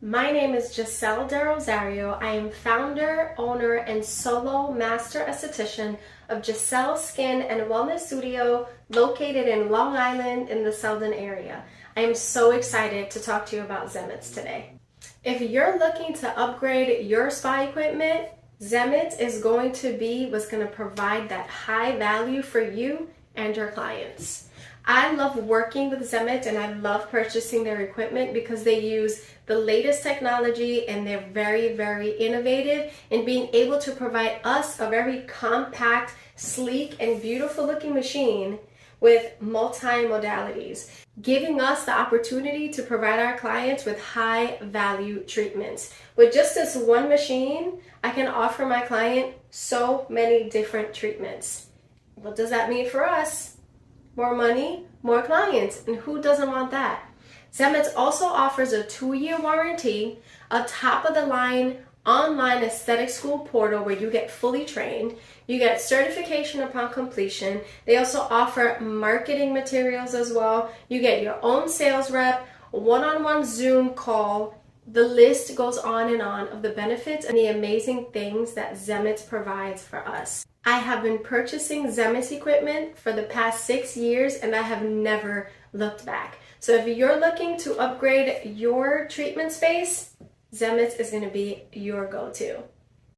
My name is Gissele de Rosario. I am founder, owner, and solo master esthetician of Gissele Skin and Wellness Studio located in Long Island in the Selden area. I am so excited to talk to you about Zemits today. If you're looking to upgrade your spa equipment, Zemits is going to be what's going to provide that high value for you and your clients. I love working with Zemits and I love purchasing their equipment because they use the latest technology and they're very, very innovative in being able to provide us a very compact, sleek, and beautiful looking machine with multi-modalities, giving us the opportunity to provide our clients with high value treatments. With just this one machine, I can offer my client so many different treatments. What does that mean for us? More money, more clients, and who doesn't want that? Zemits also offers a 2-year warranty, a top-of-the-line online aesthetic school portal where you get fully trained. You get certification upon completion. They also offer marketing materials as well. You get your own sales rep, one-on-one Zoom call. The list goes on and on of the benefits and the amazing things that Zemits provides for us. I have been purchasing Zemits equipment for the past 6 years and I have never looked back. So if you're looking to upgrade your treatment space, Zemits is going to be your go-to.